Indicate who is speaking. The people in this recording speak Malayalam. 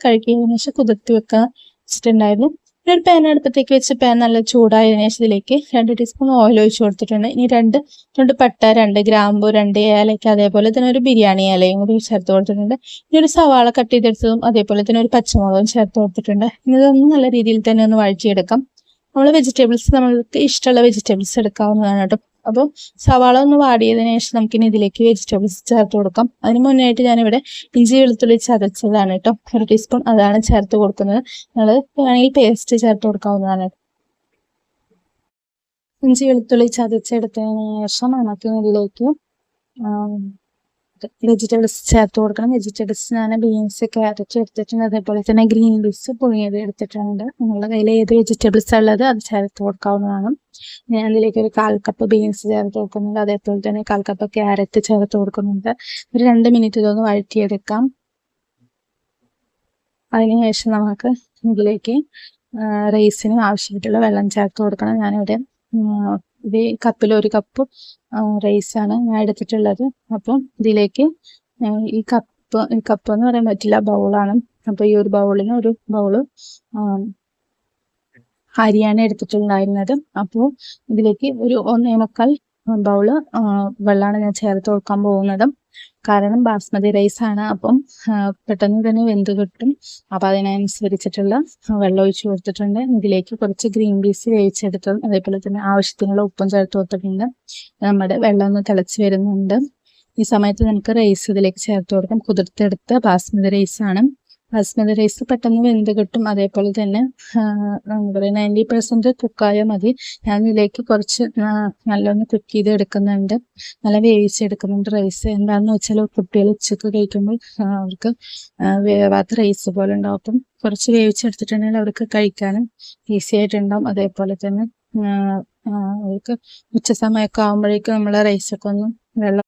Speaker 1: കഴുകിയതിനു ശേഷം കുതിർത്തി വെക്കാൻ വെച്ചിട്ടുണ്ടായിരുന്നു. പിന്നെ ഒരു പാൻ അടുപ്പത്തേക്ക് വെച്ച് പാൻ നല്ല ചൂടായതിനു ശേഷം ഇതിലേക്ക് 2 ടീസ്പൂൺ ഓയിൽ ഒഴിച്ചു കൊടുത്തിട്ടുണ്ട്. ഇനി രണ്ട് പട്ട, 2 ഗ്രാമ്പു, 2 ഏലക്ക, അതേപോലെ തന്നെ ഒരു ബിരിയാണി ഇലയും കൂടി ചേർത്ത് കൊടുത്തിട്ടുണ്ട്. ഇനി ഒരു സവാള കട്ട് ചെയ്തെടുത്തതും അതേപോലെ തന്നെ ഒരു പച്ചമുളകും ചേർത്ത് കൊടുത്തിട്ടുണ്ട്. ഇനി ഇതൊന്നും നല്ല രീതിയിൽ തന്നെ ഒന്ന് വഴറ്റിയെടുക്കാം. നമ്മൾക്ക് ഇഷ്ടമുള്ള വെജിറ്റബിൾസ് എടുക്കാവുന്നതാണ് കേട്ടോ. അപ്പോൾ സവാള ഒന്ന് വാടിയതിനു ശേഷം നമുക്കിനി ഇതിലേക്ക് വെജിറ്റബിൾസ് ചേർത്ത് കൊടുക്കാം. അതിന് മുന്നായിട്ട് ഞാനിവിടെ ഇഞ്ചി വെളുത്തുള്ളി ചതച്ചതാണ് കേട്ടോ, 1 ടീസ്പൂൺ അതാണ് ചേർത്ത് കൊടുക്കുന്നത്. നിങ്ങൾ വേണമെങ്കിൽ പേസ്റ്റ് ചേർത്ത് കൊടുക്കാവുന്നതാണ്. ഇഞ്ചി വെളുത്തുള്ളി ചതച്ചെടുത്തതിന് ശേഷം നമുക്ക് ഇതിലേക്ക് വെജിറ്റബിൾസ് ചേർത്ത് കൊടുക്കണം. വെജിറ്റബിൾസ് ഞാൻ ബീൻസ്, ക്യാരറ്റ് എടുത്തിട്ടുണ്ട്. അതേപോലെ തന്നെ ഗ്രീൻ പീസ് പുഴുങ്ങിയത് എടുത്തിട്ടുണ്ട്. നിങ്ങളുടെ കയ്യിൽ ഏത് വെജിറ്റബിൾസ് ഉള്ളത് അത് ചേർത്ത് കൊടുക്കാവുന്നതാണ്. ഞാൻ അതിലേക്ക് ഒരു 1/4 കപ്പ് ബീൻസ് ചേർത്ത് കൊടുക്കുന്നുണ്ട്. അതേപോലെ തന്നെ 1/4 കപ്പ് ക്യാരറ്റ് ചേർത്ത് കൊടുക്കുന്നുണ്ട്. ഒരു 2 മിനിറ്റ് ഇതൊന്ന് വഴറ്റിയെടുക്കാം. അതിനുശേഷം നമുക്ക് ഇതിലേക്ക് റൈസിന് ആവശ്യമായിട്ടുള്ള വെള്ളം ചേർത്ത് കൊടുക്കണം. ഞാനിവിടെ ഇത് കപ്പിൽ 1 കപ്പ് റൈസാണ് ഞാൻ എടുത്തിട്ടുള്ളത്. അപ്പം ഇതിലേക്ക് ഈ കപ്പ് എന്ന് പറയാൻ പറ്റില്ല, ബൗളാണ്. അപ്പോൾ ഈ ഒരു ബൗളിന് ഒരു ബൗള് അരിയാണ് എടുത്തിട്ടുണ്ടായിരുന്നത്. അപ്പോൾ ഇതിലേക്ക് ഒരു 1.25 ബൗള് വെള്ളമാണ് ഞാൻ ചേർത്ത് കൊടുക്കാൻ പോകുന്നത്. കാരണം ബാസ്മതി റൈസാണ്, അപ്പം പെട്ടെന്ന് തന്നെ വെന്ത് കിട്ടും. അപ്പം അതിനനുസരിച്ചിട്ടുള്ള വെള്ളം ഒഴിച്ച് കൊടുത്തിട്ടുണ്ട്. ഇതിലേക്ക് കുറച്ച് ഗ്രീൻ പീസ് വേവിച്ചെടുത്തതും അതേപോലെ തന്നെ ആവശ്യത്തിനുള്ള ഉപ്പും ചേർത്ത് കൊടുത്തിട്ടുണ്ട്. നമ്മുടെ വെള്ളം ഒന്ന് തിളച്ച് വരുന്നുണ്ട്. ഈ സമയത്ത് നമുക്ക് റൈസ് ഇതിലേക്ക് ചേർത്ത് കൊടുക്കാം. കുതിർത്തെടുത്ത ബാസ്മതി റൈസാണ്. ബാസ്മതി റൈസ് പെട്ടെന്ന് വെന്ത് കിട്ടും. അതേപോലെ തന്നെ എന്താ പറയുക 90% കുക്കായാൽ മതി. ഞാൻ ഇതിലേക്ക് കുറച്ച് നല്ലൊന്ന് കുക്ക് ചെയ്ത് എടുക്കുന്നുണ്ട്, നല്ല വേവിച്ചെടുക്കുന്നുണ്ട് റൈസ്. എന്താണെന്ന് വെച്ചാൽ കുട്ടികൾ ഉച്ചക്ക് കഴിക്കുമ്പോൾ അവർക്ക് വേവാത്ത റൈസ് പോലെ ഉണ്ടാവും. അപ്പം കുറച്ച് വേവിച്ചെടുത്തിട്ടുണ്ടെങ്കിൽ അവർക്ക് കഴിക്കാനും ഈസി ആയിട്ടുണ്ടാവും. അതേപോലെ തന്നെ അവർക്ക് ഉച്ച സമയമൊക്കെ ആകുമ്പോഴേക്കും നമ്മൾ റൈസൊക്കെ ഒന്ന് വെള്ളം